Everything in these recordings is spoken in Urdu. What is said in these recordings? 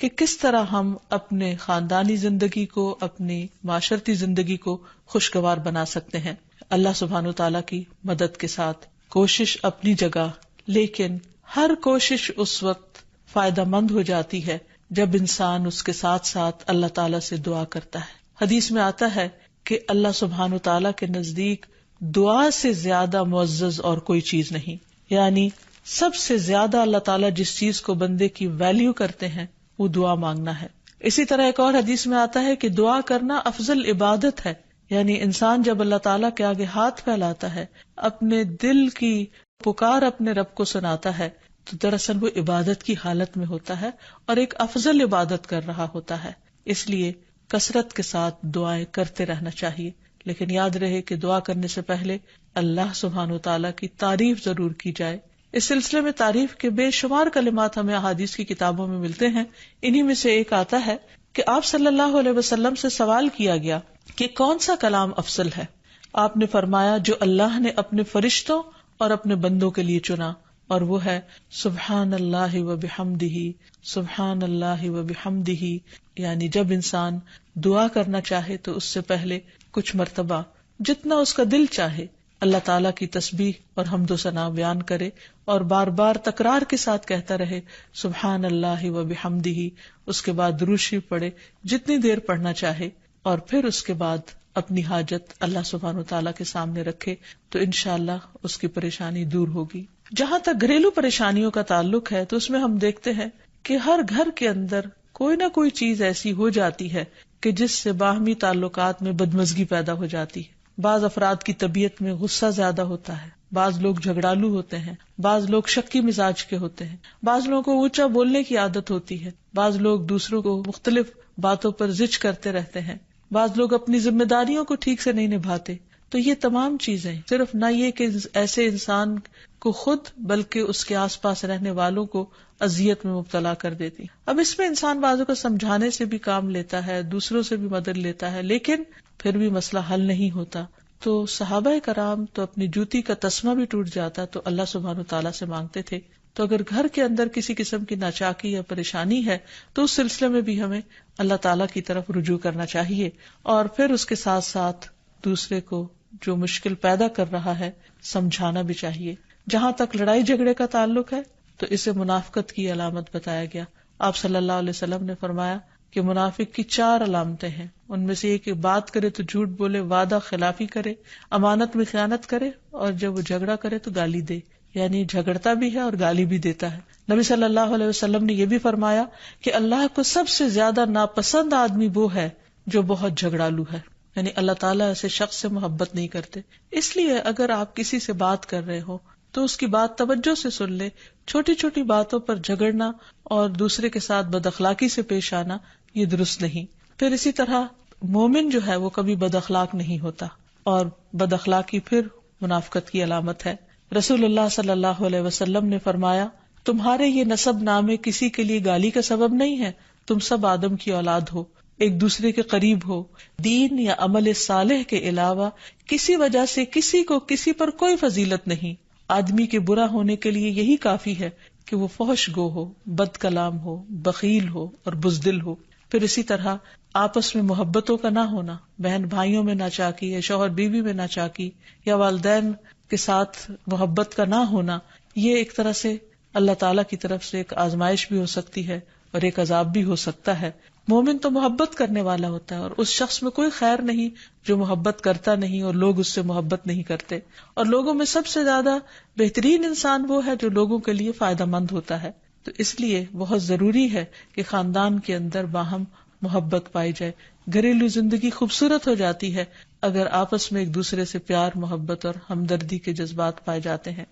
کہ کس طرح ہم اپنے خاندانی زندگی کو، اپنی معاشرتی زندگی کو خوشگوار بنا سکتے ہیں اللہ سبحانہ وتعالی کی مدد کے ساتھ. کوشش اپنی جگہ، لیکن ہر کوشش اس وقت فائدہ مند ہو جاتی ہے جب انسان اس کے ساتھ ساتھ اللہ تعالیٰ سے دعا کرتا ہے. حدیث میں آتا ہے کہ اللہ سبحانہ وتعالیٰ کے نزدیک دعا سے زیادہ معزز اور کوئی چیز نہیں. یعنی سب سے زیادہ اللہ تعالیٰ جس چیز کو بندے کی ویلیو کرتے ہیں وہ دعا مانگنا ہے. اسی طرح ایک اور حدیث میں آتا ہے کہ دعا کرنا افضل عبادت ہے. یعنی انسان جب اللہ تعالیٰ کے آگے ہاتھ پھیلاتا ہے، اپنے دل کی پکار اپنے رب کو سناتا ہے، تو دراصل وہ عبادت کی حالت میں ہوتا ہے اور ایک افضل عبادت کر رہا ہوتا ہے. اس لیے کثرت کے ساتھ دعائیں کرتے رہنا چاہیے، لیکن یاد رہے کہ دعا کرنے سے پہلے اللہ سبحانہ وتعالیٰ کی تعریف ضرور کی جائے. اس سلسلے میں تعریف کے بے شمار کلمات ہمیں احادیث کی کتابوں میں ملتے ہیں. انہی میں سے ایک آتا ہے کہ آپ صلی اللہ علیہ وسلم سے سوال کیا گیا کہ کون سا کلام افضل ہے. آپ نے فرمایا جو اللہ نے اپنے فرشتوں اور اپنے بندوں کے لیے چنا، اور وہ ہے سبحان اللہ و بحمدہ، سبحان اللہ و بحمدہ. یعنی جب انسان دعا کرنا چاہے تو اس سے پہلے کچھ مرتبہ جتنا اس کا دل چاہے اللہ تعالیٰ کی تسبیح اور حمد و ثنا بیان کرے، اور بار بار تکرار کے ساتھ کہتا رہے سبحان اللہ و بحمدہ. اس کے بعد درود شریف پڑھے جتنی دیر پڑھنا چاہے، اور پھر اس کے بعد اپنی حاجت اللہ سبحانہ وتعالیٰ کے سامنے رکھے تو انشاءاللہ اس کی پریشانی دور ہوگی. جہاں تک گھریلو پریشانیوں کا تعلق ہے تو اس میں ہم دیکھتے ہیں کہ ہر گھر کے اندر کوئی نہ کوئی چیز ایسی ہو جاتی ہے کہ جس سے باہمی تعلقات میں بدمزگی پیدا ہو جاتی ہے. بعض افراد کی طبیعت میں غصہ زیادہ ہوتا ہے، بعض لوگ جھگڑالو ہوتے ہیں، بعض لوگ شکی مزاج کے ہوتے ہیں، بعض لوگوں کو اونچا بولنے کی عادت ہوتی ہے، بعض لوگ دوسروں کو مختلف باتوں پر زج کرتے رہتے ہیں، بعض لوگ اپنی ذمہ داریوں کو ٹھیک سے نہیں نبھاتے. تو یہ تمام چیزیں صرف نہ یہ کہ ایسے انسان کو خود بلکہ اس کے آس پاس رہنے والوں کو اذیت میں مبتلا کر دیتی. اب اس میں انسان بعضوں کو سمجھانے سے بھی کام لیتا ہے، دوسروں سے بھی مدد لیتا ہے، لیکن پھر بھی مسئلہ حل نہیں ہوتا. تو صحابہ کرام تو اپنی جوتی کا تسمہ بھی ٹوٹ جاتا تو اللہ سبحانہ وتعالیٰ سے مانگتے تھے. تو اگر گھر کے اندر کسی قسم کی ناچاکی یا پریشانی ہے تو اس سلسلے میں بھی ہمیں اللہ تعالیٰ کی طرف رجوع کرنا چاہیے، اور پھر اس کے ساتھ ساتھ دوسرے کو جو مشکل پیدا کر رہا ہے سمجھانا بھی چاہیے. جہاں تک لڑائی جھگڑے کا تعلق ہے تو اسے منافقت کی علامت بتایا گیا. آپ صلی اللہ علیہ وسلم نے فرمایا کہ منافق کی 4 علامتیں ہیں. ان میں سے یہ کہ بات کرے تو جھوٹ بولے، وعدہ خلافی کرے، امانت میں خیانت کرے، اور جب وہ جھگڑا کرے تو گالی دے. یعنی جھگڑتا بھی ہے اور گالی بھی دیتا ہے. نبی صلی اللہ علیہ وسلم نے یہ بھی فرمایا کہ اللہ کو سب سے زیادہ ناپسند آدمی وہ ہے جو بہت جھگڑالو ہے. یعنی اللہ تعالیٰ ایسے شخص سے محبت نہیں کرتے. اس لیے اگر آپ کسی سے بات کر رہے ہو تو اس کی بات توجہ سے سن لے. چھوٹی چھوٹی باتوں پر جھگڑنا اور دوسرے کے ساتھ بد اخلاقی سے پیش آنا یہ درست نہیں. پھر اسی طرح مومن جو ہے وہ کبھی بد اخلاق نہیں ہوتا، اور بد اخلاقی پھر منافقت کی علامت ہے. رسول اللہ صلی اللہ علیہ وسلم نے فرمایا تمہارے یہ نسب نامے کسی کے لیے گالی کا سبب نہیں ہے. تم سب آدم کی اولاد ہو، ایک دوسرے کے قریب ہو. دین یا عمل صالح کے علاوہ کسی وجہ سے کسی کو کسی پر کوئی فضیلت نہیں. آدمی کے برا ہونے کے لیے یہی کافی ہے کہ وہ فحش گو ہو، بد کلام ہو، بخیل ہو اور بزدل ہو. پھر اسی طرح آپس میں محبتوں کا نہ ہونا، بہن بھائیوں میں ناچاکی یا شوہر بیوی میں ناچاکی یا والدین کے ساتھ محبت کا نہ ہونا، یہ ایک طرح سے اللہ تعالیٰ کی طرف سے ایک آزمائش بھی ہو سکتی ہے اور ایک عذاب بھی ہو سکتا ہے. مومن تو محبت کرنے والا ہوتا ہے، اور اس شخص میں کوئی خیر نہیں جو محبت کرتا نہیں اور لوگ اس سے محبت نہیں کرتے. اور لوگوں میں سب سے زیادہ بہترین انسان وہ ہے جو لوگوں کے لیے فائدہ مند ہوتا ہے. تو اس لیے بہت ضروری ہے کہ خاندان کے اندر باہم محبت پائی جائے. گھریلو زندگی خوبصورت ہو جاتی ہے اگر آپس میں ایک دوسرے سے پیار، محبت اور ہمدردی کے جذبات پائے جاتے ہیں.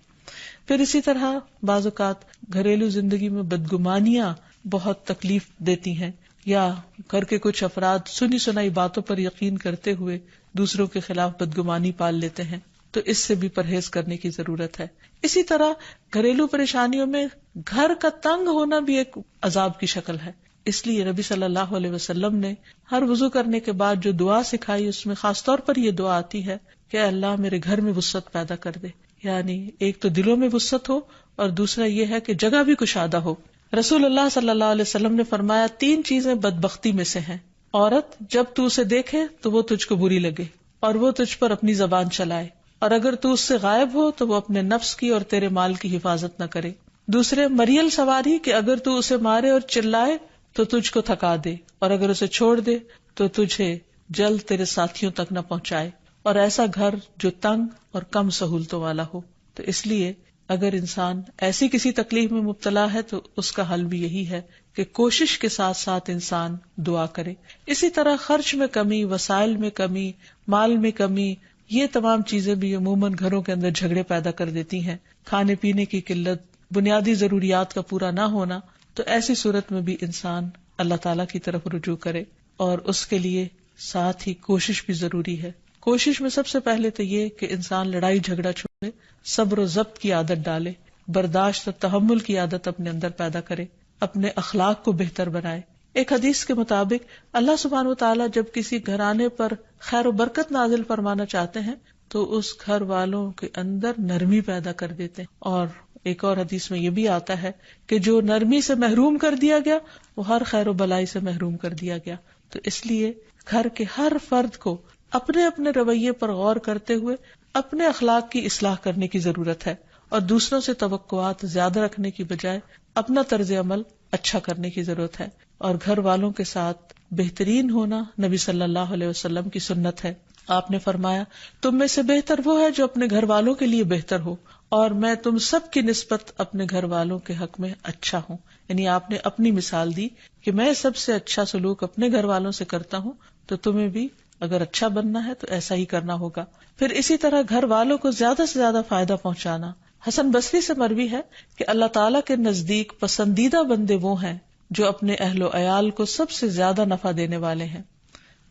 پھر اسی طرح بعض اوقات گھریلو زندگی میں بدگمانیاں بہت تکلیف دیتی ہیں، یا گھر کے کچھ افراد سنی سنائی باتوں پر یقین کرتے ہوئے دوسروں کے خلاف بدگمانی پال لیتے ہیں. تو اس سے بھی پرہیز کرنے کی ضرورت ہے. اسی طرح گھریلو پریشانیوں میں گھر کا تنگ ہونا بھی ایک عذاب کی شکل ہے. اس لیے نبی صلی اللہ علیہ وسلم نے ہر وضو کرنے کے بعد جو دعا سکھائی اس میں خاص طور پر یہ دعا آتی ہے کہ اللہ میرے گھر میں وسعت پیدا کر دے. یعنی ایک تو دلوں میں وسعت ہو، اور دوسرا یہ ہے کہ جگہ بھی کشادہ ہو. رسول اللہ صلی اللہ علیہ وسلم نے فرمایا 3 چیزیں بدبختی میں سے ہیں. عورت جب تو اسے دیکھے تو وہ تجھ کو بری لگے اور وہ تجھ پر اپنی زبان چلائے، اور اگر تو اس سے غائب ہو تو وہ اپنے نفس کی اور تیرے مال کی حفاظت نہ کرے. دوسرے، مریل سواری کہ اگر تو اسے مارے اور چلائے تو تجھ کو تھکا دے، اور اگر اسے چھوڑ دے تو تجھے جلد تیرے ساتھیوں تک نہ پہنچائے. اور ایسا گھر جو تنگ اور کم سہولتوں والا ہو. تو اس لیے اگر انسان ایسی کسی تکلیف میں مبتلا ہے تو اس کا حل بھی یہی ہے کہ کوشش کے ساتھ ساتھ انسان دعا کرے. اسی طرح خرچ میں کمی، وسائل میں کمی، مال میں کمی، یہ تمام چیزیں بھی عموماً گھروں کے اندر جھگڑے پیدا کر دیتی ہیں. کھانے پینے کی قلت، بنیادی ضروریات کا پورا نہ ہونا. تو ایسی صورت میں بھی انسان اللہ تعالیٰ کی طرف رجوع کرے، اور اس کے لیے ساتھ ہی کوشش بھی ضروری ہے. کوشش میں سب سے پہلے تو یہ کہ انسان لڑائی جھگڑا چھوڑے، صبر و ضبط کی عادت ڈالے، برداشت اور تحمل کی عادت اپنے اندر پیدا کرے، اپنے اخلاق کو بہتر بنائے. ایک حدیث کے مطابق اللہ سبحانہ و تعالیٰ جب کسی گھرانے پر خیر و برکت نازل فرمانا چاہتے ہیں تو اس گھر والوں کے اندر نرمی پیدا کر دیتے ہیں. اور ایک اور حدیث میں یہ بھی آتا ہے کہ جو نرمی سے محروم کر دیا گیا وہ ہر خیر و بلائی سے محروم کر دیا گیا. تو اس لیے گھر کے ہر فرد کو اپنے اپنے رویے پر غور کرتے ہوئے اپنے اخلاق کی اصلاح کرنے کی ضرورت ہے، اور دوسروں سے توقعات زیادہ رکھنے کی بجائے اپنا طرز عمل اچھا کرنے کی ضرورت ہے. اور گھر والوں کے ساتھ بہترین ہونا نبی صلی اللہ علیہ وسلم کی سنت ہے. آپ نے فرمایا تم میں سے بہتر وہ ہے جو اپنے گھر والوں کے لیے بہتر ہو، اور میں تم سب کی نسبت اپنے گھر والوں کے حق میں اچھا ہوں. یعنی آپ نے اپنی مثال دی کہ میں سب سے اچھا سلوک اپنے گھر والوں سے کرتا ہوں، تو تمہیں بھی اگر اچھا بننا ہے تو ایسا ہی کرنا ہوگا. پھر اسی طرح گھر والوں کو زیادہ سے زیادہ فائدہ پہنچانا. حسن بصری سے مروی ہے کہ اللہ تعالیٰ کے نزدیک پسندیدہ بندے وہ ہیں جو اپنے اہل و عیال کو سب سے زیادہ نفع دینے والے ہیں.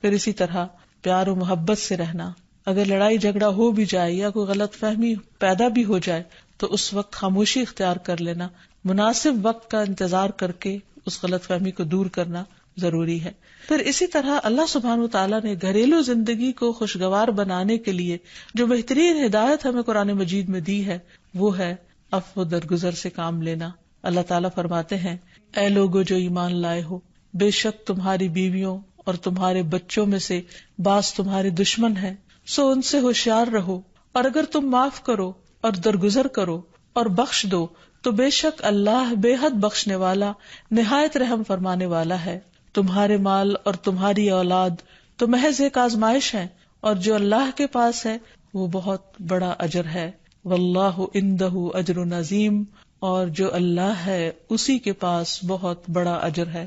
پھر اسی طرح پیار و محبت سے رہنا. اگر لڑائی جھگڑا ہو بھی جائے یا کوئی غلط فہمی پیدا بھی ہو جائے تو اس وقت خاموشی اختیار کر لینا، مناسب وقت کا انتظار کر کے اس غلط فہمی کو دور کرنا ضروری ہے. پھر اسی طرح اللہ سبحانہ وتعالیٰ نے گھریلو زندگی کو خوشگوار بنانے کے لیے جو بہترین ہدایت ہمیں قرآن مجید میں دی ہے وہ ہے عفو و درگزر سے کام لینا. اللہ تعالیٰ فرماتے ہیں اے لوگو جو ایمان لائے ہو، بے شک تمہاری بیویوں اور تمہارے بچوں میں سے بعض تمہارے دشمن ہیں، سو ان سے ہوشیار رہو، اور اگر تم معاف کرو اور درگزر کرو اور بخش دو تو بے شک اللہ بے حد بخشنے والا نہایت رحم فرمانے والا ہے. تمہارے مال اور تمہاری اولاد تو محض ایک آزمائش ہے، اور جو اللہ کے پاس ہے وہ بہت بڑا اجر ہے. واللہ عندہ اجر عظیم، اور جو اللہ ہے اسی کے پاس بہت بڑا اجر ہے.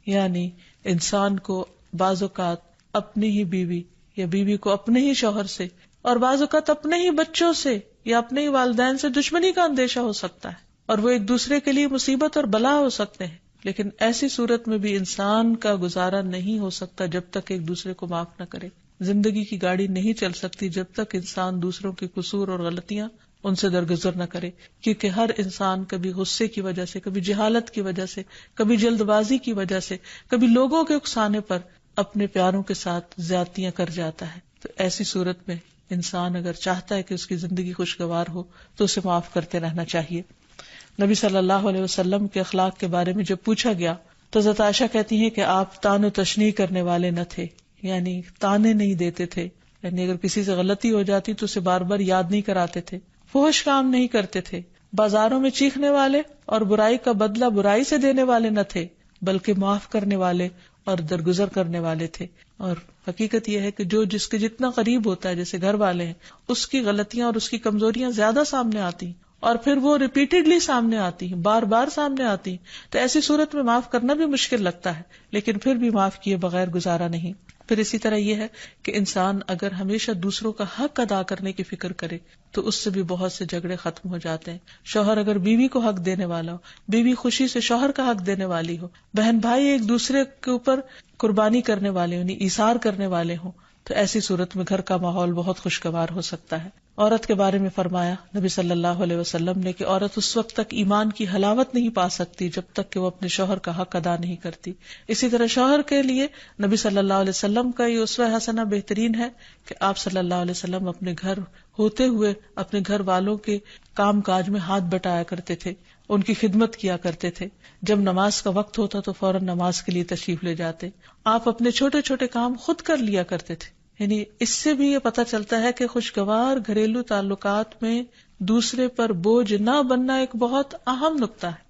یعنی انسان کو بعض اوقات اپنی ہی بیوی یا بیوی کو اپنے ہی شوہر سے، اور بعض اوقات اپنے ہی بچوں سے یا اپنے ہی والدین سے دشمنی کا اندیشہ ہو سکتا ہے، اور وہ ایک دوسرے کے لیے مصیبت اور بلا ہو سکتے ہیں. لیکن ایسی صورت میں بھی انسان کا گزارا نہیں ہو سکتا جب تک ایک دوسرے کو معاف نہ کرے. زندگی کی گاڑی نہیں چل سکتی جب تک انسان دوسروں کے قصور اور غلطیاں ان سے درگزر نہ کرے، کیونکہ ہر انسان کبھی غصے کی وجہ سے، کبھی جہالت کی وجہ سے، کبھی جلد بازی کی وجہ سے، کبھی لوگوں کے اکسانے پر اپنے پیاروں کے ساتھ زیادتیاں کر جاتا ہے. تو ایسی صورت میں انسان اگر چاہتا ہے کہ اس کی زندگی خوشگوار ہو تو اسے معاف کرتے رہنا چاہیے. نبی صلی اللہ علیہ وسلم کے اخلاق کے بارے میں جب پوچھا گیا تو حضرت عائشہ کہتی ہیں کہ آپ طعن و تشنیع کرنے والے نہ تھے، یعنی طعنے نہیں دیتے تھے، یعنی اگر کسی سے غلطی ہو جاتی تو اسے بار بار یاد نہیں کراتے تھے، فحش کام نہیں کرتے تھے، بازاروں میں چیخنے والے اور برائی کا بدلہ برائی سے دینے والے نہ تھے، بلکہ معاف کرنے والے اور درگزر کرنے والے تھے. اور حقیقت یہ ہے کہ جو جس کے جتنا قریب ہوتا ہے، جیسے گھر والے ہیں، اس کی غلطیاں اور اس کی کمزوریاں زیادہ سامنے آتی ہیں، اور پھر وہ ریپیٹڈلی سامنے آتی ہیں، بار بار سامنے آتی ہیں. تو ایسی صورت میں معاف کرنا بھی مشکل لگتا ہے، لیکن پھر بھی معاف کیے بغیر گزارا نہیں. پھر اسی طرح یہ ہے کہ انسان اگر ہمیشہ دوسروں کا حق ادا کرنے کی فکر کرے تو اس سے بھی بہت سے جھگڑے ختم ہو جاتے ہیں. شوہر اگر بیوی کو حق دینے والا ہو، بیوی خوشی سے شوہر کا حق دینے والی ہو، بہن بھائی ایک دوسرے کے اوپر قربانی کرنے والے یعنی ایثار کرنے والے ہوں، تو ایسی صورت میں گھر کا ماحول بہت خوشگوار ہو سکتا ہے. عورت کے بارے میں فرمایا نبی صلی اللہ علیہ وسلم نے کہ عورت اس وقت تک ایمان کی حلاوت نہیں پا سکتی جب تک کہ وہ اپنے شوہر کا حق ادا نہیں کرتی. اسی طرح شوہر کے لیے نبی صلی اللہ علیہ وسلم کا یہ اسوہ حسنہ بہترین ہے کہ آپ صلی اللہ علیہ وسلم اپنے گھر ہوتے ہوئے اپنے گھر والوں کے کام کاج میں ہاتھ بٹایا کرتے تھے. ان کی خدمت کیا کرتے تھے. جب نماز کا وقت ہوتا تو فوراً نماز کے لیے تشریف لے جاتے. آپ اپنے چھوٹے چھوٹے کام خود کر لیا کرتے تھے. یعنی اس سے بھی یہ پتہ چلتا ہے کہ خوشگوار گھریلو تعلقات میں دوسرے پر بوجھ نہ بننا ایک بہت اہم نقطہ ہے.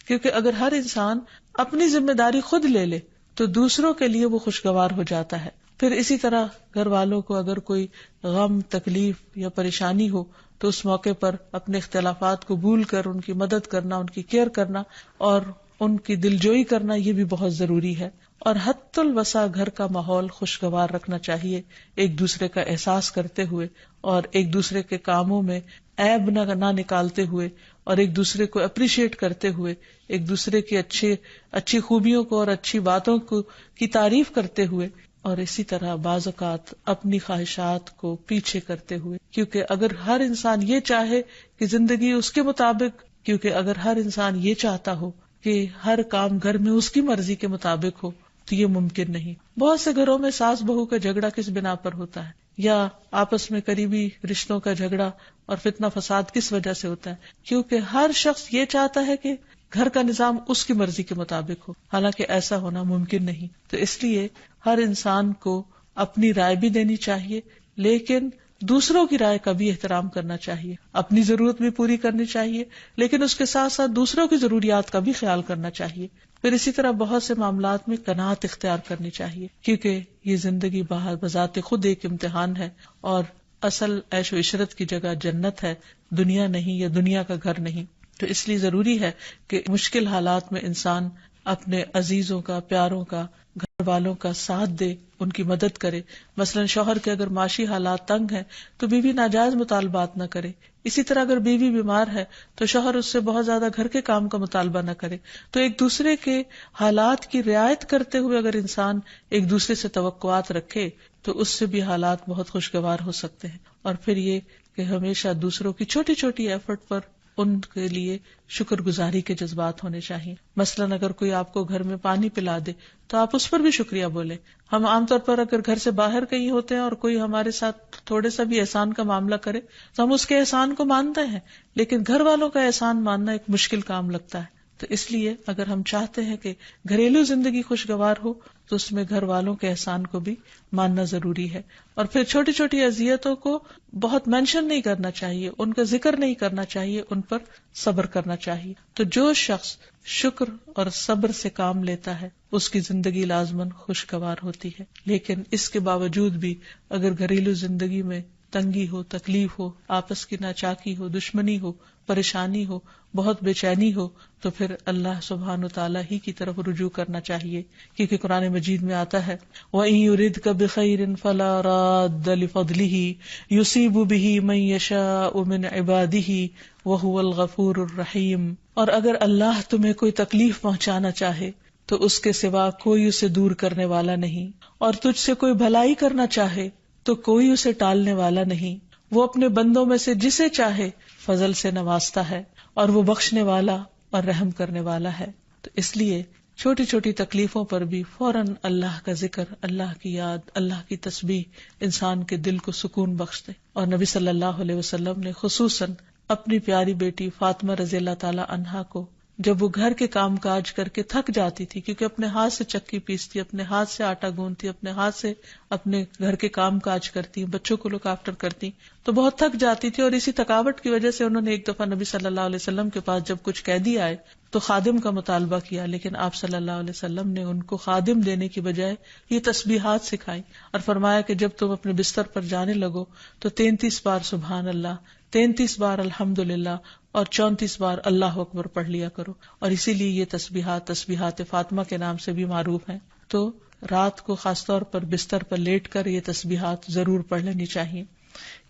کیونکہ اگر ہر انسان اپنی ذمہ داری خود لے لے تو دوسروں کے لیے وہ خوشگوار ہو جاتا ہے. پھر اسی طرح گھر والوں کو اگر کوئی غم، تکلیف یا پریشانی ہو تو اس موقع پر اپنے اختلافات کو بھول کر ان کی مدد کرنا، ان کی کیئر کرنا اور ان کی دلجوئی کرنا، یہ بھی بہت ضروری ہے. اور حتی الوسع گھر کا ماحول خوشگوار رکھنا چاہیے، ایک دوسرے کا احساس کرتے ہوئے اور ایک دوسرے کے کاموں میں عیب نہ نکالتے ہوئے اور ایک دوسرے کو اپریشیٹ کرتے ہوئے، ایک دوسرے کی اچھی خوبیوں کو اور اچھی باتوں کی تعریف کرتے ہوئے، اور اسی طرح بعض اوقات اپنی خواہشات کو پیچھے کرتے ہوئے. کیونکہ اگر ہر انسان یہ چاہے کہ زندگی اس کے مطابق، کیونکہ اگر ہر انسان یہ چاہتا ہو کہ ہر کام گھر میں اس کی مرضی کے مطابق ہو تو یہ ممکن نہیں. بہت سے گھروں میں ساس بہو کا جھگڑا کس بنا پر ہوتا ہے، یا آپس میں قریبی رشتوں کا جھگڑا اور فتنہ فساد کس وجہ سے ہوتا ہے؟ کیونکہ ہر شخص یہ چاہتا ہے کہ گھر کا نظام اس کی مرضی کے مطابق ہو، حالانکہ ایسا ہونا ممکن نہیں. تو اس لیے ہر انسان کو اپنی رائے بھی دینی چاہیے، لیکن دوسروں کی رائے کا بھی احترام کرنا چاہیے. اپنی ضرورت بھی پوری کرنی چاہیے، لیکن اس کے ساتھ ساتھ دوسروں کی ضروریات کا بھی خیال کرنا چاہیے. پھر اسی طرح بہت سے معاملات میں قناعت اختیار کرنی چاہیے، کیونکہ یہ زندگی بذات خود ایک امتحان ہے اور اصل عیش و عشرت کی جگہ جنت ہے، دنیا نہیں، یا دنیا کا گھر نہیں. تو اس لیے ضروری ہے کہ مشکل حالات میں انسان اپنے عزیزوں کا، پیاروں کا، گھر والوں کا ساتھ دے، ان کی مدد کرے. مثلا شوہر کے اگر معاشی حالات تنگ ہیں تو بیوی ناجائز مطالبات نہ کرے. اسی طرح اگر بیوی بیمار ہے تو شوہر اس سے بہت زیادہ گھر کے کام کا مطالبہ نہ کرے. تو ایک دوسرے کے حالات کی رعایت کرتے ہوئے اگر انسان ایک دوسرے سے توقعات رکھے تو اس سے بھی حالات بہت خوشگوار ہو سکتے ہیں. اور پھر یہ کہ ہمیشہ دوسروں کی چھوٹی چھوٹی ایفرٹ پر ان کے لیے شکر گزاری کے جذبات ہونے چاہیے. مثلاً اگر کوئی آپ کو گھر میں پانی پلا دے تو آپ اس پر بھی شکریہ بولیں. ہم عام طور پر اگر گھر سے باہر کہیں ہوتے ہیں اور کوئی ہمارے ساتھ تھوڑے سا بھی احسان کا معاملہ کرے تو ہم اس کے احسان کو مانتے ہیں، لیکن گھر والوں کا احسان ماننا ایک مشکل کام لگتا ہے. تو اس لیے اگر ہم چاہتے ہیں کہ گھریلو زندگی خوشگوار ہو تو اس میں گھر والوں کے احسان کو بھی ماننا ضروری ہے. اور پھر چھوٹی چھوٹی اذیتوں کو بہت مینشن نہیں کرنا چاہیے، ان کا ذکر نہیں کرنا چاہیے، ان پر صبر کرنا چاہیے. تو جو شخص شکر اور صبر سے کام لیتا ہے اس کی زندگی لازماً خوشگوار ہوتی ہے. لیکن اس کے باوجود بھی اگر گھریلو زندگی میں تنگی ہو، تکلیف ہو، آپس کی ناچاکی ہو، دشمنی ہو، پریشانی ہو، بہت بے چینی ہو، تو پھر اللہ سبحانہ وتعالی ہی کی طرف رجوع کرنا چاہیے. کیونکہ قرآن مجید میں آتا ہے وَإِن يُرِدْكَ بِخَيْرٍ فَلَا رَادَّ لِفَضْلِهِ يُصِيبُ بِهِ مَن يَشَاءُ مِنْ عِبَادِهِ وَهُوَ الْغَفُورُ الرَّحِيمُ. اور اگر اللہ تمہیں کوئی تکلیف پہنچانا چاہے تو اس کے سوا کوئی اسے دور کرنے والا نہیں، اور تجھ سے کوئی بھلائی کرنا چاہے تو کوئی اسے ٹالنے والا نہیں. وہ اپنے بندوں میں سے جسے چاہے فضل سے نوازتا ہے اور وہ بخشنے والا اور رحم کرنے والا ہے. تو اس لیے چھوٹی چھوٹی تکلیفوں پر بھی فوراً اللہ کا ذکر، اللہ کی یاد، اللہ کی تسبیح انسان کے دل کو سکون بخش دے. اور نبی صلی اللہ علیہ وسلم نے خصوصاً اپنی پیاری بیٹی فاطمہ رضی اللہ تعالی عنہا کو جب وہ گھر کے کام کاج کر کے تھک جاتی تھی، کیونکہ اپنے ہاتھ سے چکی پیستی، اپنے ہاتھ سے آٹا گوندتی، اپنے ہاتھ سے اپنے گھر کے کام کاج کرتی، بچوں کو لک آفٹر کرتی، تو بہت تھک جاتی تھی. اور اسی تھکاوٹ کی وجہ سے انہوں نے ایک دفعہ نبی صلی اللہ علیہ وسلم کے پاس جب کچھ قیدی آئے تو خادم کا مطالبہ کیا، لیکن آپ صلی اللہ علیہ وسلم نے ان کو خادم دینے کی بجائے یہ تسبیحات سکھائی اور فرمایا کہ جب تم اپنے بستر پر جانے لگو تو 33 بار سبحان اللہ، 33 بار الحمدللہ اور 34 بار اللہ اکبر پڑھ لیا کرو. اور اسی لیے یہ تسبیحات فاطمہ کے نام سے بھی معروف ہیں. تو رات کو خاص طور پر بستر پر لیٹ کر یہ تسبیحات ضرور پڑھ لینی چاہیے،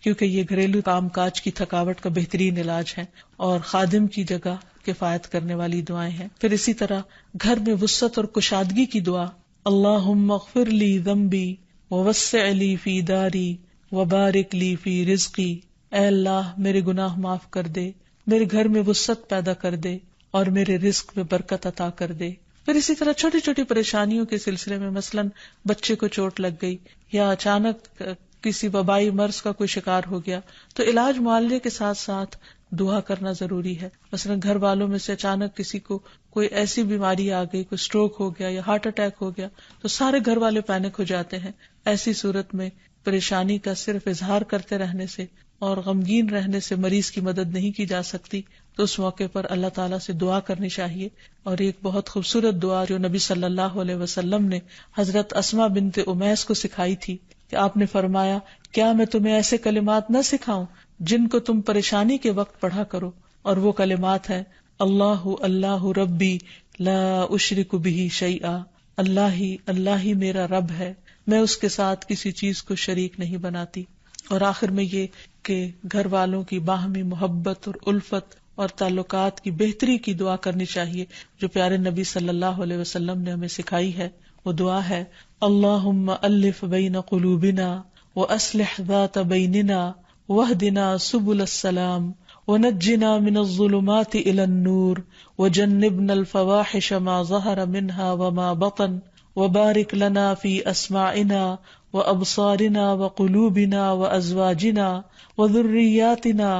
کیونکہ یہ گھریلو کام کاج کی تھکاوٹ کا بہترین علاج ہے اور خادم کی جگہ کفایت کرنے والی دعائیں ہیں. پھر اسی طرح گھر میں وسعت اور کشادگی کی دعا، اللہم اغفر لی ذنبی ووسع لی فی داری وبارک لی فی رزقی. اے اللہ میرے گناہ معاف کر دے، میرے گھر میں وسعت پیدا کر دے اور میرے رزق میں برکت عطا کر دے. پھر اسی طرح چھوٹی چھوٹی پریشانیوں کے سلسلے میں مثلاً بچے کو چوٹ لگ گئی یا اچانک کسی وبائی مرض کا کوئی شکار ہو گیا تو علاج معالجے کے ساتھ ساتھ دعا کرنا ضروری ہے. مثلا گھر والوں میں سے اچانک کسی کو کوئی ایسی بیماری آ گئی، کوئی اسٹروک ہو گیا یا ہارٹ اٹیک ہو گیا، تو سارے گھر والے پینک ہو جاتے ہیں. ایسی صورت میں پریشانی کا صرف اظہار کرتے رہنے سے اور غمگین رہنے سے مریض کی مدد نہیں کی جا سکتی. تو اس موقع پر اللہ تعالیٰ سے دعا کرنی چاہیے. اور ایک بہت خوبصورت دعا جو نبی صلی اللہ علیہ وسلم نے حضرت اسماء بنت امیس کو سکھائی تھی کہ آپ نے فرمایا، کیا میں تمہیں ایسے کلمات نہ سکھاؤں جن کو تم پریشانی کے وقت پڑھا کرو؟ اور وہ کلمات ہیں اللہ اللہ ربی لا اشرک بہ شیئا، اللہ ہی میرا رب ہے، میں اس کے ساتھ کسی چیز کو شریک نہیں بناتی. اور آخر میں یہ کہ گھر والوں کی باہمی محبت اور الفت اور تعلقات کی بہتری کی دعا کرنی چاہیے جو پیارے نبی صلی اللہ علیہ وسلم نے ہمیں سکھائی ہے. وہ دعا ہے اللہم الف بین قلوبنا واصلح ذات بیننا واہدنا سبل السلام ونجنا من الظلمات الى النور وجنبنا الفواحش ما ظہر منها وما بطن وبارک لنا فی اسماعنا وابصارنا وقلوبنا وازواجنا وذریاتنا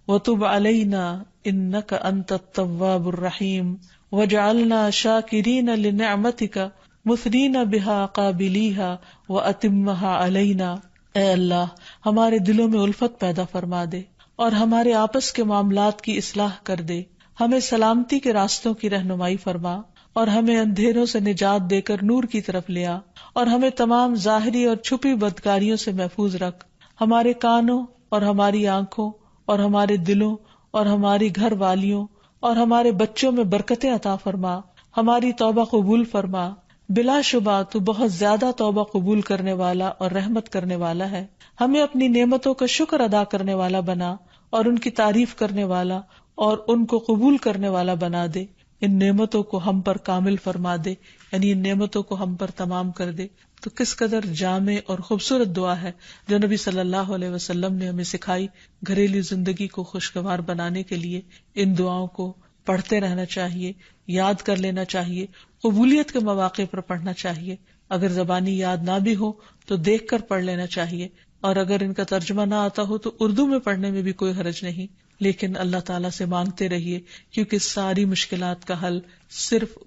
وتب علینا انک انت التواب الرحیم واجعلنا شاکرین لنعمتک مثنین بها قابلیها واتمها علینا. اے اللہ ہمارے دلوں میں الفت پیدا فرما دے اور ہمارے آپس کے معاملات کی اصلاح کر دے، ہمیں سلامتی کے راستوں کی رہنمائی فرما اور ہمیں اندھیروں سے نجات دے کر نور کی طرف لیا، اور ہمیں تمام ظاہری اور چھپی بدکاریوں سے محفوظ رکھ. ہمارے کانوں اور ہماری آنکھوں اور ہمارے دلوں اور ہماری گھر والیوں اور ہمارے بچوں میں برکتیں عطا فرما، ہماری توبہ قبول فرما. بلا شبہ تو بہت زیادہ توبہ قبول کرنے والا اور رحمت کرنے والا ہے. ہمیں اپنی نعمتوں کا شکر ادا کرنے والا بنا اور ان کی تعریف کرنے والا اور ان کو قبول کرنے والا بنا دے. ان نعمتوں کو ہم پر کامل فرما دے، یعنی ان نعمتوں کو ہم پر تمام کر دے. تو کس قدر جامع اور خوبصورت دعا ہے جو نبی صلی اللہ علیہ وسلم نے ہمیں سکھائی. گھریلو زندگی کو خوشگوار بنانے کے لیے ان دعاؤں کو پڑھتے رہنا چاہیے، یاد کر لینا چاہیے، قبولیت کے مواقع پر پڑھنا چاہیے. اگر زبانی یاد نہ بھی ہو تو دیکھ کر پڑھ لینا چاہیے، اور اگر ان کا ترجمہ نہ آتا ہو تو اردو میں پڑھنے میں بھی کوئی حرج نہیں. لیکن اللہ تعالیٰ سے مانگتے رہیے کیونکہ ساری مشکلات کا حل صرف.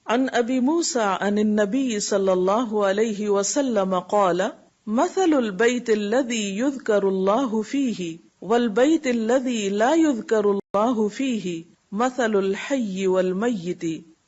عن ابی موسیٰ عن النبی صلی اللہ علیہ وسلم قال مثل البیت الذی یذکر اللہ فیہ والبیت الذی لا یذکر اللہ فیہ مثل الحی والمیت.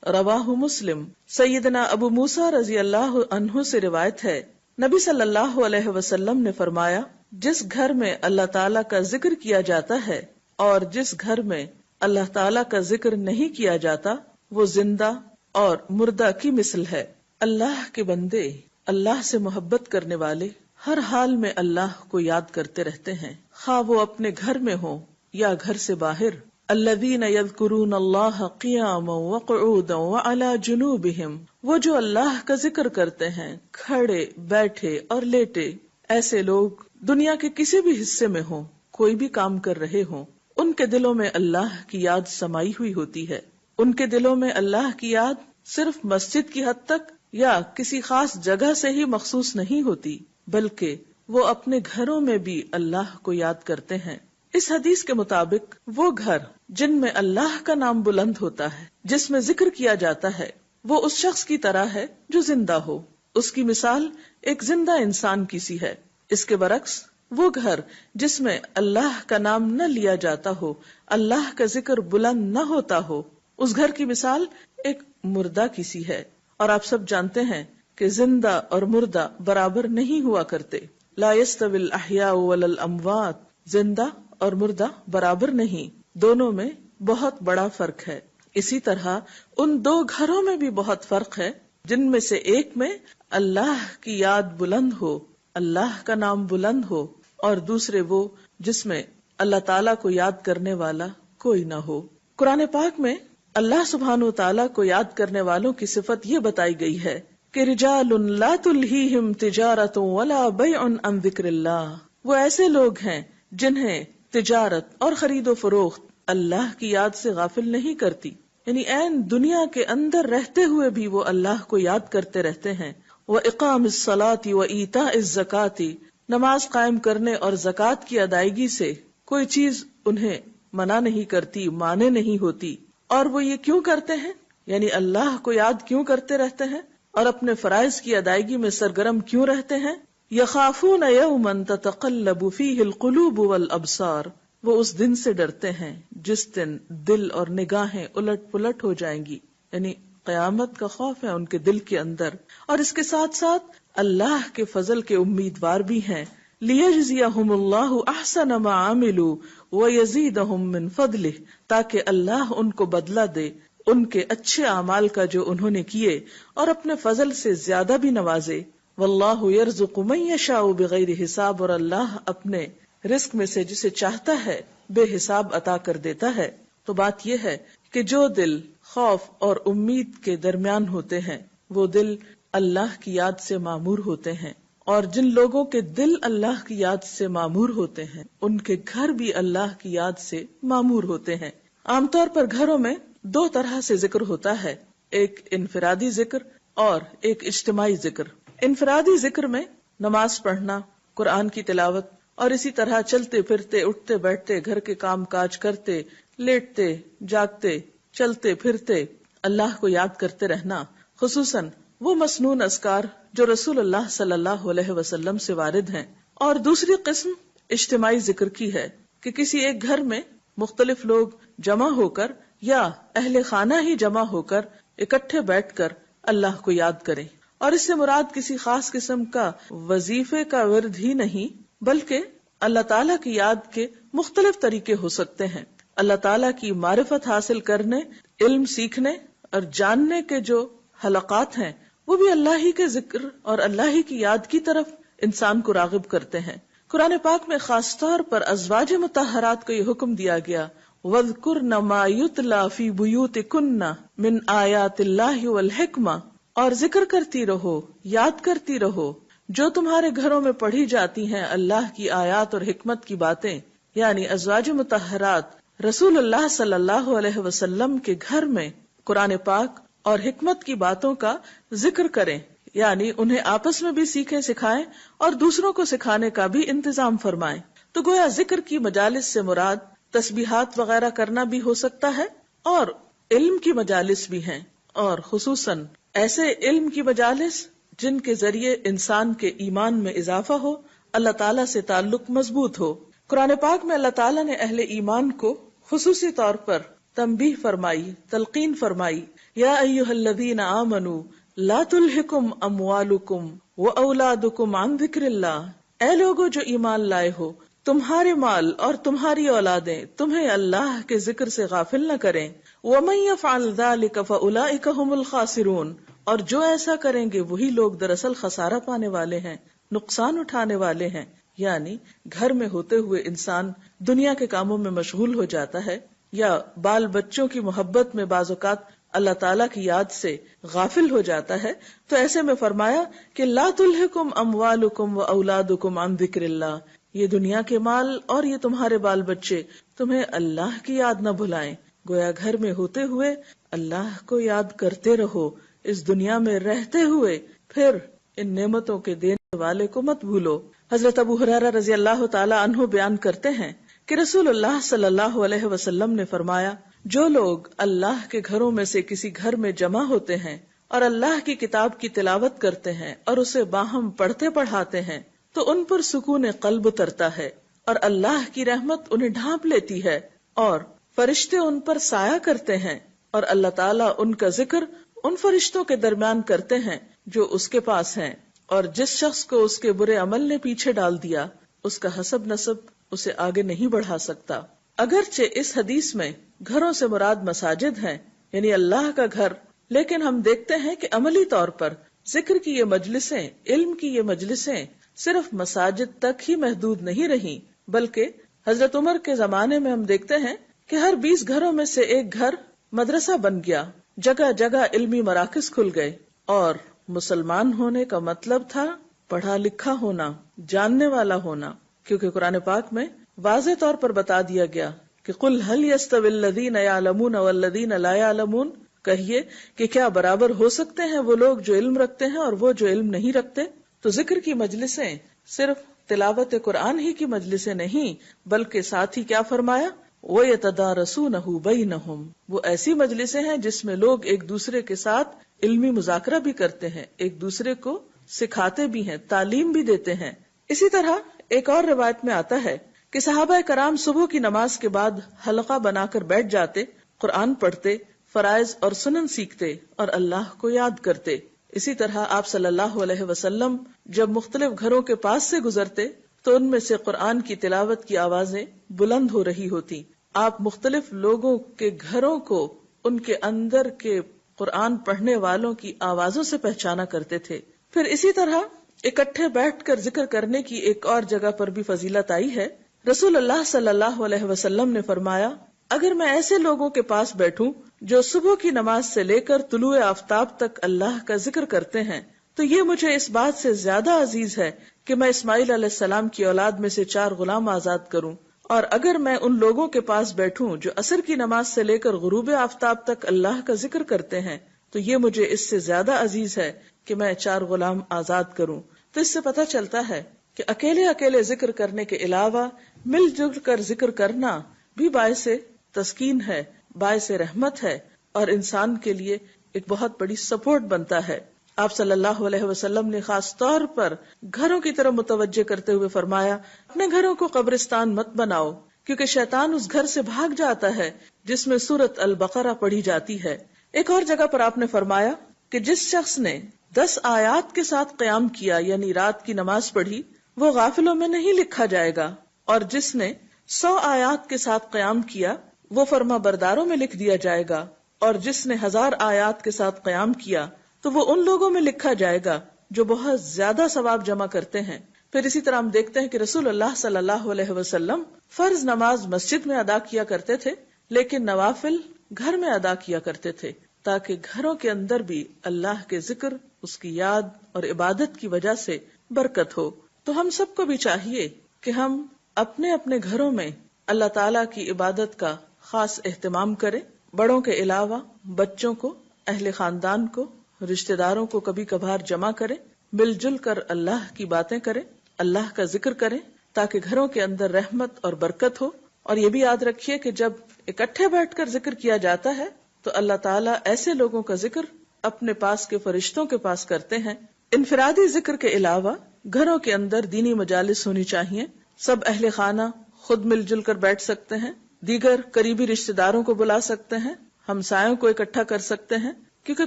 رواہ مسلم. سیدنا ابو موسیٰ رضی اللہ عنہ سے روایت ہے، نبی صلی اللہ علیہ وسلم نے فرمایا، جس گھر میں اللہ تعالیٰ کا ذکر کیا جاتا ہے اور جس گھر میں اللہ تعالیٰ کا ذکر نہیں کیا جاتا وہ زندہ اور مردہ کی مثل ہے. اللہ کے بندے، اللہ سے محبت کرنے والے ہر حال میں اللہ کو یاد کرتے رہتے ہیں، خواہ وہ اپنے گھر میں ہوں یا گھر سے باہر. الذین یذکرون اللہ قیاما وقعودا وعلی جنوبہم، وہ جو اللہ کا ذکر کرتے ہیں کھڑے، بیٹھے اور لیٹے. ایسے لوگ دنیا کے کسی بھی حصے میں ہوں، کوئی بھی کام کر رہے ہوں، ان کے دلوں میں اللہ کی یاد سمائی ہوئی ہوتی ہے. ان کے دلوں میں اللہ کی یاد صرف مسجد کی حد تک یا کسی خاص جگہ سے ہی مخصوص نہیں ہوتی، بلکہ وہ اپنے گھروں میں بھی اللہ کو یاد کرتے ہیں. اس حدیث کے مطابق وہ گھر جن میں اللہ کا نام بلند ہوتا ہے، جس میں ذکر کیا جاتا ہے، وہ اس شخص کی طرح ہے جو زندہ ہو. اس کی مثال ایک زندہ انسان کی سی ہے. اس کے برعکس وہ گھر جس میں اللہ کا نام نہ لیا جاتا ہو، اللہ کا ذکر بلند نہ ہوتا ہو، اس گھر کی مثال ایک مردہ کی سی ہے. اور آپ سب جانتے ہیں کہ زندہ اور مردہ برابر نہیں ہوا کرتے. لا يستوي الاحیاء ولا الاموات، زندہ اور مردہ برابر نہیں، دونوں میں بہت بڑا فرق ہے. اسی طرح ان دو گھروں میں بھی بہت فرق ہے جن میں سے ایک میں اللہ کی یاد بلند ہو، اللہ کا نام بلند ہو، اور دوسرے وہ جس میں اللہ تعالیٰ کو یاد کرنے والا کوئی نہ ہو. قرآن پاک میں اللہ سبحانہ وتعالیٰ کو یاد کرنے والوں کی صفت یہ بتائی گئی ہے کہ رجال لا تلہیہم تجارت ولا بیع عن ذکر اللہ، وہ ایسے لوگ ہیں جنہیں تجارت اور خرید و فروخت اللہ کی یاد سے غافل نہیں کرتی. یعنی عین دنیا کے اندر رہتے ہوئے بھی وہ اللہ کو یاد کرتے رہتے ہیں. وَإِقَامِ الصَّلَاةِ وَإِيتَاءِ الزَّكَاةِ، نماز قائم کرنے اور زکوٰۃ کی ادائیگی سے کوئی چیز انہیں منع نہیں کرتی، مانے نہیں ہوتی. اور وہ یہ کیوں کرتے ہیں؟ یعنی اللہ کو یاد کیوں کرتے رہتے ہیں اور اپنے فرائض کی ادائیگی میں سرگرم کیوں رہتے ہیں؟ یخافون یوما تتقلب فیہ القلوب والابصار، وہ اس دن سے ڈرتے ہیں جس دن دل اور نگاہیں الٹ پلٹ ہو جائیں گی، یعنی قیامت کا خوف ہے ان کے دل کے اندر. اور اس کے ساتھ ساتھ اللہ کے فضل کے امیدوار بھی ہیں. لیجزیہم اللہ احسن ما عملوا ویزیدہم من فضلہ، تاکہ اللہ ان کو بدلہ دے ان کے اچھے اعمال کا جو انہوں نے کیے، اور اپنے فضل سے زیادہ بھی نوازے. واللہ یرزق من یشاء بغیر حساب، اور اللہ اپنے رزق میں سے جسے چاہتا ہے بے حساب عطا کر دیتا ہے. تو بات یہ ہے کہ جو دل خوف اور امید کے درمیان ہوتے ہیں وہ دل اللہ کی یاد سے معمور ہوتے ہیں، اور جن لوگوں کے دل اللہ کی یاد سے معمور ہوتے ہیں ان کے گھر بھی اللہ کی یاد سے معمور ہوتے ہیں. عام طور پر گھروں میں دو طرح سے ذکر ہوتا ہے، ایک انفرادی ذکر اور ایک اجتماعی ذکر. انفرادی ذکر میں نماز پڑھنا، قرآن کی تلاوت، اور اسی طرح چلتے پھرتے، اٹھتے بیٹھتے، گھر کے کام کاج کرتے، لیٹتے جاگتے، چلتے پھرتے اللہ کو یاد کرتے رہنا، خصوصاً وہ مسنون اذکار جو رسول اللہ صلی اللہ علیہ وسلم سے وارد ہیں. اور دوسری قسم اجتماعی ذکر کی ہے کہ کسی ایک گھر میں مختلف لوگ جمع ہو کر یا اہل خانہ ہی جمع ہو کر اکٹھے بیٹھ کر اللہ کو یاد کریں. اور اس سے مراد کسی خاص قسم کا وظیفے کا ورد ہی نہیں بلکہ اللہ تعالیٰ کی یاد کے مختلف طریقے ہو سکتے ہیں. اللہ تعالیٰ کی معرفت حاصل کرنے، علم سیکھنے اور جاننے کے جو حلقات ہیں وہ بھی اللہ ہی کے ذکر اور اللہ ہی کی یاد کی طرف انسان کو راغب کرتے ہیں. قرآن پاک میں خاص طور پر ازواج مطہرات کو یہ حکم دیا گیا، وَاذْكُرْنَ مَا يُتْلَى فِي بُيُوتِكُنَّ مِنْ آيَاتِ اللَّهِ وَالْحِكْمَةِ، اور ذکر کرتی رہو، یاد کرتی رہو جو تمہارے گھروں میں پڑھی جاتی ہیں اللہ کی آیات اور حکمت کی باتیں. یعنی ازواج مطہرات رسول اللہ صلی اللہ علیہ وسلم کے گھر میں قرآن پاک اور حکمت کی باتوں کا ذکر کریں، یعنی انہیں آپس میں بھی سیکھیں، سکھائیں اور دوسروں کو سکھانے کا بھی انتظام فرمائیں. تو گویا ذکر کی مجالس سے مراد تسبیحات وغیرہ کرنا بھی ہو سکتا ہے، اور علم کی مجالس بھی ہیں، اور خصوصاً ایسے علم کی مجالس جن کے ذریعے انسان کے ایمان میں اضافہ ہو، اللہ تعالیٰ سے تعلق مضبوط ہو. قرآن پاک میں اللہ تعالیٰ نے اہل ایمان کو خصوصی طور پر تنبیہ فرمائی، تلقین فرمائی، یا ایھا الذین آمنوا لا تلہکم اموالکم واولادکم عن ذکر اللہ، اے لوگو جو ایمان لائے ہو، تمہارے مال اور تمہاری اولادیں تمہیں اللہ کے ذکر سے غافل نہ کریں. ومن یفعل ذلک فاولئک ھم الخاسرون، اور جو ایسا کریں گے وہی لوگ دراصل خسارہ پانے والے ہیں، نقصان اٹھانے والے ہیں. یعنی گھر میں ہوتے ہوئے انسان دنیا کے کاموں میں مشغول ہو جاتا ہے یا بال بچوں کی محبت میں بعض اوقات اللہ تعالیٰ کی یاد سے غافل ہو جاتا ہے، تو ایسے میں فرمایا کہ لا تلہکم اموالکم واولادکم عن ذکر اللہ، یہ دنیا کے مال اور یہ تمہارے بال بچے تمہیں اللہ کی یاد نہ بھلائیں. گویا گھر میں ہوتے ہوئے اللہ کو یاد کرتے رہو، اس دنیا میں رہتے ہوئے پھر ان نعمتوں کے دینے والے کو مت بھولو. حضرت ابو ہریرہ رضی اللہ تعالی عنہ بیان کرتے ہیں کہ رسول اللہ صلی اللہ علیہ وسلم نے فرمایا، جو لوگ اللہ کے گھروں میں سے کسی گھر میں جمع ہوتے ہیں اور اللہ کی کتاب کی تلاوت کرتے ہیں اور اسے باہم پڑھتے پڑھاتے ہیں تو ان پر سکون قلب اترتا ہے اور اللہ کی رحمت انہیں ڈھانپ لیتی ہے اور فرشتے ان پر سایہ کرتے ہیں، اور اللہ تعالیٰ ان کا ذکر ان فرشتوں کے درمیان کرتے ہیں جو اس کے پاس ہیں، اور جس شخص کو اس کے برے عمل نے پیچھے ڈال دیا اس کا حسب نسب اسے آگے نہیں بڑھا سکتا. اگرچہ اس حدیث میں گھروں سے مراد مساجد ہیں، یعنی اللہ کا گھر، لیکن ہم دیکھتے ہیں کہ عملی طور پر ذکر کی یہ مجلسیں، علم کی یہ مجلسیں صرف مساجد تک ہی محدود نہیں رہیں، بلکہ حضرت عمر کے زمانے میں ہم دیکھتے ہیں کہ ہر 20 گھروں میں سے ایک گھر مدرسہ بن گیا، جگہ جگہ علمی مراکز کھل گئے، اور مسلمان ہونے کا مطلب تھا پڑھا لکھا ہونا، جاننے والا ہونا، کیونکہ قرآن پاک میں واضح طور پر بتا دیا گیا کہ قل هل يستوي الذين يعلمون والذين لا يعلمون، کہیے کہ کیا برابر ہو سکتے ہیں وہ لوگ جو علم رکھتے ہیں اور وہ جو علم نہیں رکھتے. تو ذکر کی مجلسیں صرف تلاوت قرآن ہی کی مجلسیں نہیں، بلکہ ساتھ ہی کیا فرمایا، وَيَتَدَارَسُونَهُ بَيْنَهُمْ، وہ ایسی مجلسیں ہیں جس میں لوگ ایک دوسرے کے ساتھ علمی مذاکرہ بھی کرتے ہیں، ایک دوسرے کو سکھاتے بھی ہیں، تعلیم بھی دیتے ہیں۔ اسی طرح ایک اور روایت میں آتا ہے کہ صحابہ کرام صبح کی نماز کے بعد حلقہ بنا کر بیٹھ جاتے، قرآن پڑھتے، فرائض اور سنن سیکھتے اور اللہ کو یاد کرتے۔ اسی طرح آپ صلی اللہ علیہ وسلم جب مختلف گھروں کے پاس سے گزرتے تو ان میں سے قرآن کی تلاوت کی آوازیں بلند ہو رہی ہوتی۔ آپ مختلف لوگوں کے گھروں کو ان کے اندر کے قرآن پڑھنے والوں کی آوازوں سے پہچانا کرتے تھے۔ پھر اسی طرح اکٹھے بیٹھ کر ذکر کرنے کی ایک اور جگہ پر بھی فضیلت آئی ہے۔ رسول اللہ صلی اللہ علیہ وسلم نے فرمایا، اگر میں ایسے لوگوں کے پاس بیٹھوں جو صبح کی نماز سے لے کر طلوع آفتاب تک اللہ کا ذکر کرتے ہیں تو یہ مجھے اس بات سے زیادہ عزیز ہے کہ میں اسماعیل علیہ السلام کی اولاد میں سے 4 غلام آزاد کروں، اور اگر میں ان لوگوں کے پاس بیٹھوں جو عصر کی نماز سے لے کر غروب آفتاب تک اللہ کا ذکر کرتے ہیں تو یہ مجھے اس سے زیادہ عزیز ہے کہ میں 4 غلام آزاد کروں۔ تو اس سے پتہ چلتا ہے کہ اکیلے اکیلے ذکر کرنے کے علاوہ مل جل کر ذکر کرنا بھی باعث تسکین ہے، باعث رحمت ہے، اور انسان کے لیے ایک بہت بڑی سپورٹ بنتا ہے۔ آپ صلی اللہ علیہ وسلم نے خاص طور پر گھروں کی طرف متوجہ کرتے ہوئے فرمایا، اپنے گھروں کو قبرستان مت بناؤ، کیونکہ شیطان اس گھر سے بھاگ جاتا ہے جس میں سورۃ البقرہ پڑھی جاتی ہے۔ ایک اور جگہ پر آپ نے فرمایا کہ جس شخص نے 10 آیات کے ساتھ قیام کیا یعنی رات کی نماز پڑھی وہ غافلوں میں نہیں لکھا جائے گا، اور جس نے 100 آیات کے ساتھ قیام کیا وہ فرما برداروں میں لکھ دیا جائے گا، اور جس نے 1000 آیات کے ساتھ قیام کیا تو وہ ان لوگوں میں لکھا جائے گا جو بہت زیادہ ثواب جمع کرتے ہیں۔ پھر اسی طرح ہم دیکھتے ہیں کہ رسول اللہ صلی اللہ علیہ وسلم فرض نماز مسجد میں ادا کیا کرتے تھے لیکن نوافل گھر میں ادا کیا کرتے تھے، تاکہ گھروں کے اندر بھی اللہ کے ذکر، اس کی یاد اور عبادت کی وجہ سے برکت ہو۔ تو ہم سب کو بھی چاہیے کہ ہم اپنے اپنے گھروں میں اللہ تعالیٰ کی عبادت کا خاص اہتمام کریں، بڑوں کے علاوہ بچوں کو، اہل خاندان کو، رشتہ داروں کو کبھی کبھار جمع کریں، مل جل کر اللہ کی باتیں کریں، اللہ کا ذکر کریں، تاکہ گھروں کے اندر رحمت اور برکت ہو۔ اور یہ بھی یاد رکھیے کہ جب اکٹھے بیٹھ کر ذکر کیا جاتا ہے تو اللہ تعالیٰ ایسے لوگوں کا ذکر اپنے پاس کے فرشتوں کے پاس کرتے ہیں۔ انفرادی ذکر کے علاوہ گھروں کے اندر دینی مجالس ہونی چاہیے، سب اہل خانہ خود مل جل کر بیٹھ سکتے ہیں، دیگر قریبی رشتہ داروں کو بلا سکتے ہیں، ہمسایوں کو اکٹھا کر سکتے ہیں، کیونکہ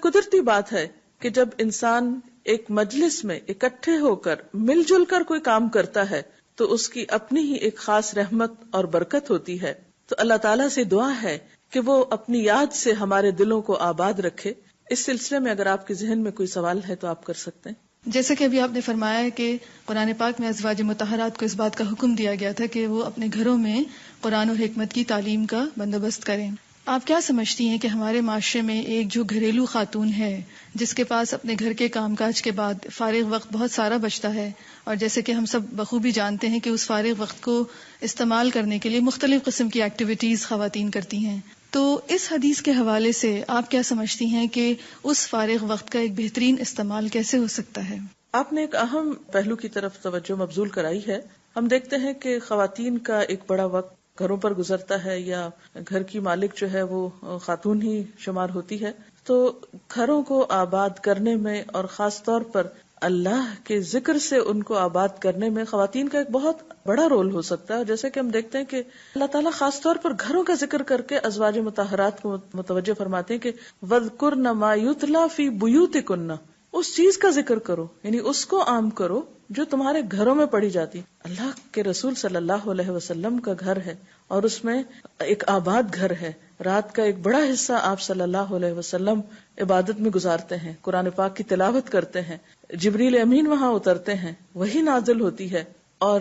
قدرتی بات ہے کہ جب انسان ایک مجلس میں اکٹھے ہو کر مل جل کر کوئی کام کرتا ہے تو اس کی اپنی ہی ایک خاص رحمت اور برکت ہوتی ہے۔ تو اللہ تعالیٰ سے دعا ہے کہ وہ اپنی یاد سے ہمارے دلوں کو آباد رکھے۔ اس سلسلے میں اگر آپ کے ذہن میں کوئی سوال ہے تو آپ کر سکتے ہیں۔ جیسا کہ ابھی آپ نے فرمایا ہے کہ قرآن پاک میں ازواج مطہرات کو اس بات کا حکم دیا گیا تھا کہ وہ اپنے گھروں میں قرآن اور حکمت کی تعلیم کا بندوبست کریں، آپ کیا سمجھتی ہیں کہ ہمارے معاشرے میں ایک جو گھریلو خاتون ہے جس کے پاس اپنے گھر کے کام کاج کے بعد فارغ وقت بہت سارا بچتا ہے، اور جیسے کہ ہم سب بخوبی جانتے ہیں کہ اس فارغ وقت کو استعمال کرنے کے لیے مختلف قسم کی ایکٹیویٹیز خواتین کرتی ہیں، تو اس حدیث کے حوالے سے آپ کیا سمجھتی ہیں کہ اس فارغ وقت کا ایک بہترین استعمال کیسے ہو سکتا ہے؟ آپ نے ایک اہم پہلو کی طرف توجہ مبذول کرائی ہے۔ ہم دیکھتے ہیں کہ خواتین کا ایک بڑا وقت گھروں پر گزرتا ہے، یا گھر کی مالک جو ہے وہ خاتون ہی شمار ہوتی ہے، تو گھروں کو آباد کرنے میں اور خاص طور پر اللہ کے ذکر سے ان کو آباد کرنے میں خواتین کا ایک بہت بڑا رول ہو سکتا ہے۔ جیسے کہ ہم دیکھتے ہیں کہ اللہ تعالیٰ خاص طور پر گھروں کا ذکر کر کے ازواج مطہرات کو متوجہ فرماتے ہیں کہ وَاذْكُرْنَ مَا يُتْلَى فِي بُيُوتِكُنَّ، اس چیز کا ذکر کرو، یعنی اس کو عام کرو جو تمہارے گھروں میں پڑھی جاتی۔ اللہ کے رسول صلی اللہ علیہ وسلم کا گھر ہے اور اس میں ایک آباد گھر ہے، رات کا ایک بڑا حصہ آپ صلی اللہ علیہ وسلم عبادت میں گزارتے ہیں، قرآن پاک کی تلاوت کرتے ہیں، جبریل امین وہاں اترتے ہیں، وہی نازل ہوتی ہے اور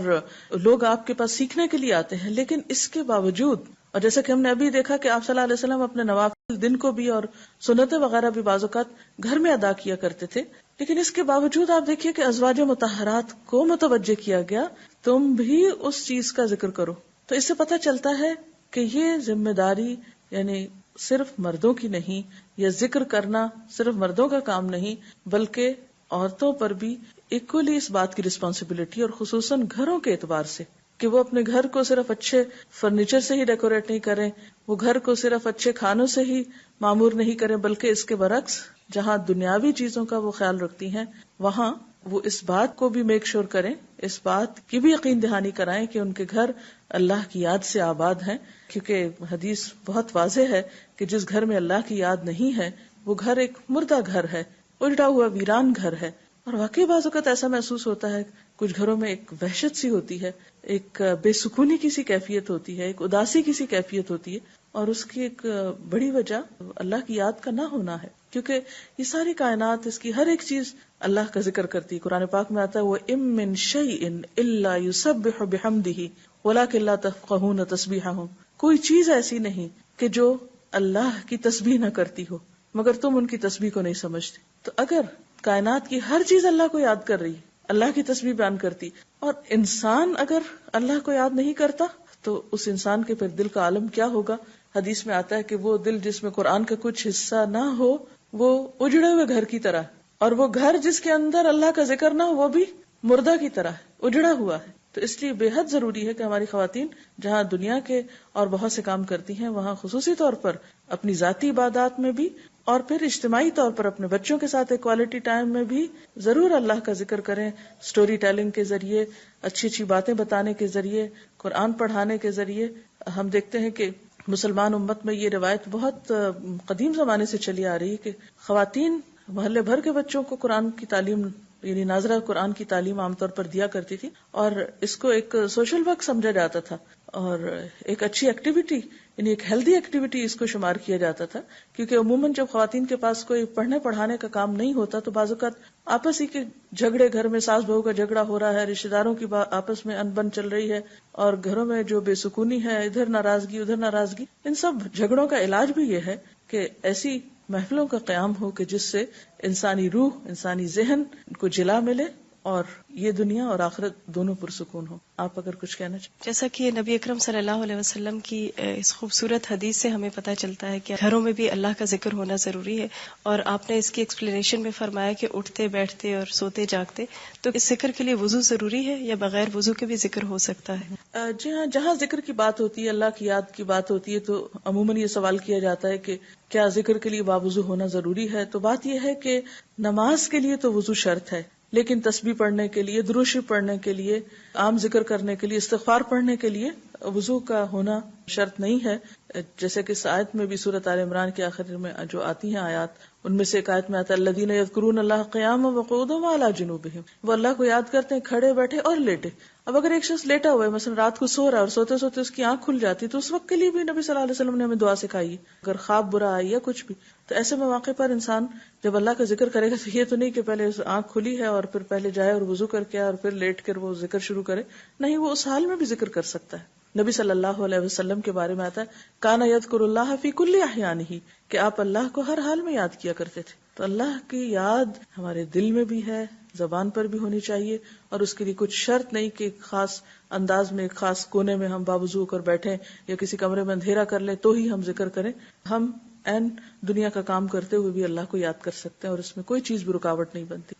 لوگ آپ کے پاس سیکھنے کے لیے آتے ہیں۔ لیکن اس کے باوجود، اور جیسا کہ ہم نے ابھی دیکھا کہ آپ صلی اللہ علیہ وسلم اپنے نوافل دن کو بھی اور سنتیں وغیرہ بھی بعض اوقات گھر میں ادا کیا کرتے تھے، لیکن اس کے باوجود آپ دیکھیے کہ ازواج مطہرات کو متوجہ کیا گیا، تم بھی اس چیز کا ذکر کرو۔ تو اس سے پتہ چلتا ہے کہ یہ ذمہ داری یعنی صرف مردوں کی نہیں، یا ذکر کرنا صرف مردوں کا کام نہیں، بلکہ عورتوں پر بھی ایکولی اس بات کی رسپانسبلٹی، اور خصوصاً گھروں کے اعتبار سے کہ وہ اپنے گھر کو صرف اچھے فرنیچر سے ہی ڈیکوریٹ نہیں کریں، وہ گھر کو صرف اچھے کھانوں سے ہی معمور نہیں کریں، بلکہ اس کے برعکس جہاں دنیاوی چیزوں کا وہ خیال رکھتی ہیں وہاں وہ اس بات کو بھی میک شور کریں، اس بات کی بھی یقین دہانی کرائیں کہ ان کے گھر اللہ کی یاد سے آباد ہیں، کیونکہ حدیث بہت واضح ہے کہ جس گھر میں اللہ کی یاد نہیں ہے وہ گھر ایک مردہ گھر ہے، اجڑا ہوا ویران گھر ہے۔ اور واقعی بعض اوقات ایسا محسوس ہوتا ہے، کچھ گھروں میں ایک وحشت سی ہوتی ہے، ایک بے سکونی کی سی کیفیت ہوتی ہے، ایک اداسی کی سی کیفیت ہوتی ہے، اور اس کی ایک بڑی وجہ اللہ کی یاد کا نہ ہونا ہے، کیونکہ یہ ساری کائنات، اس کی ہر ایک چیز اللہ کا ذکر کرتی ہے۔ قرآن پاک میں آتا ہے وَإِن مِّن شَيْءٍ إِلَّا يُسَبِّحُ بِحَمْدِهِ وَلَٰكِن لَّا تَفْقَهُونَ تَسْبِيحَهُمْ، کوئی چیز ایسی نہیں کہ جو اللہ کی تسبیح نہ کرتی ہو مگر تم ان کی تسبیح کو نہیں سمجھتے۔ تو اگر کائنات کی ہر چیز اللہ کو یاد کر رہی، اللہ کی تسبیح بیان کرتی، اور انسان اگر اللہ کو یاد نہیں کرتا تو اس انسان کے پھر دل کا عالم کیا ہوگا؟ حدیث میں آتا ہے کہ وہ دل جس میں قرآن کا کچھ حصہ نہ ہو وہ اجڑے ہوئے گھر کی طرح، اور وہ گھر جس کے اندر اللہ کا ذکر نہ ہو وہ بھی مردہ کی طرح ہے، اجڑا ہوا ہے۔ تو اس لیے بے حد ضروری ہے کہ ہماری خواتین جہاں دنیا کے اور بہت سے کام کرتی ہیں وہاں خصوصی طور پر اپنی ذاتی عبادات میں بھی اور پھر اجتماعی طور پر اپنے بچوں کے ساتھ کوالٹی ٹائم میں بھی ضرور اللہ کا ذکر کریں، سٹوری ٹیلنگ کے ذریعے، اچھی اچھی باتیں بتانے کے ذریعے، قرآن پڑھانے کے ذریعے۔ ہم دیکھتے ہیں کہ مسلمان امت میں یہ روایت بہت قدیم زمانے سے چلی آ رہی ہے کہ خواتین محلے بھر کے بچوں کو قرآن کی تعلیم، یعنی ناظرہ قرآن کی تعلیم عام طور پر دیا کرتی تھی، اور اس کو ایک سوشل ورک سمجھا جاتا تھا اور ایک اچھی ایکٹیویٹی، یعنی ایک ہیلدی ایکٹیویٹی اس کو شمار کیا جاتا تھا، کیونکہ عموماً جب خواتین کے پاس کوئی پڑھنے پڑھانے کا کام نہیں ہوتا تو بعض اوقات آپس ہی کے جھگڑے، گھر میں ساس بہو کا جھگڑا ہو رہا ہے، رشتہ داروں کی آپس میں انبن چل رہی ہے، اور گھروں میں جو بے سکونی ہے، ادھر ناراضگی ادھر ناراضگی، ان سب جھگڑوں کا علاج بھی یہ ہے کہ ایسی محفلوں کا قیام ہو کہ جس سے انسانی روح، انسانی ذہن کو جلا ملے اور یہ دنیا اور آخرت دونوں پرسکون ہو۔ آپ اگر کچھ کہنا چاہیں۔ جیسا کہ نبی اکرم صلی اللہ علیہ وسلم کی اس خوبصورت حدیث سے ہمیں پتہ چلتا ہے کہ گھروں میں بھی اللہ کا ذکر ہونا ضروری ہے، اور آپ نے اس کی ایکسپلینیشن میں فرمایا کہ اٹھتے بیٹھتے اور سوتے جاگتے، تو اس ذکر کے لیے وضو ضروری ہے یا بغیر وضو کے بھی ذکر ہو سکتا ہے؟ جی ہاں، جہاں ذکر کی بات ہوتی ہے، اللہ کی یاد کی بات ہوتی ہے، تو عموماً یہ سوال کیا جاتا ہے کہ کیا ذکر کے لیے باوضو ہونا ضروری ہے؟ تو بات یہ ہے کہ نماز کے لیے تو وضو شرط ہے، لیکن تسبیح پڑھنے کے لیے، درود شریف پڑھنے کے لیے، عام ذکر کرنے کے لیے، استغفار پڑھنے کے لیے وضو کا ہونا شرط نہیں ہے۔ جیسے کہ اس آیت میں بھی سورۃ آل عمران کے آخر میں جو آتی ہیں آیات، ان میں سے ایک آیت میں آتا ہے الذین یذکرون اللہ قیاما وقعودا وعلی جنوبہم، وہ اللہ کو یاد کرتے ہیں کھڑے بیٹھے اور لیٹے۔ اب اگر ایک شخص لیٹا ہوا ہے، مثلا رات کو سو رہا ہے اور سوتے سوتے اس کی آنکھ کھل جاتی، تو اس وقت کے لیے بھی نبی صلی اللہ علیہ وسلم نے ہمیں دعا سکھائی ہے، اگر خواب برا آئی یا کچھ بھی۔ تو ایسے مواقع پر انسان جب اللہ کا ذکر کرے گا تو یہ تو نہیں کہ پہلے آنکھ کھلی ہے اور پھر پہلے جائے اور وضو کر کے اور پھر لیٹ کر وہ ذکر شروع کرے، نہیں، وہ اس حال میں بھی ذکر کر سکتا ہے۔ نبی صلی اللہ علیہ وسلم کے بارے میں آتا ہے کان یذکر اللہ فی کل احیانہ، کہ آپ اللہ کو ہر حال میں یاد کیا کرتے تھے۔ تو اللہ کی یاد ہمارے دل میں بھی ہے، زبان پر بھی ہونی چاہیے، اور اس کے لیے کچھ شرط نہیں کہ ایک خاص انداز میں، ایک خاص کونے میں ہم باوضو ہو کر بیٹھیں یا کسی کمرے میں اندھیرا کر لیں تو ہی ہم ذکر کریں۔ ہم دنیا کا کام کرتے ہوئے بھی اللہ کو یاد کر سکتے ہیں اور اس میں کوئی چیز بھی رکاوٹ نہیں بنتی۔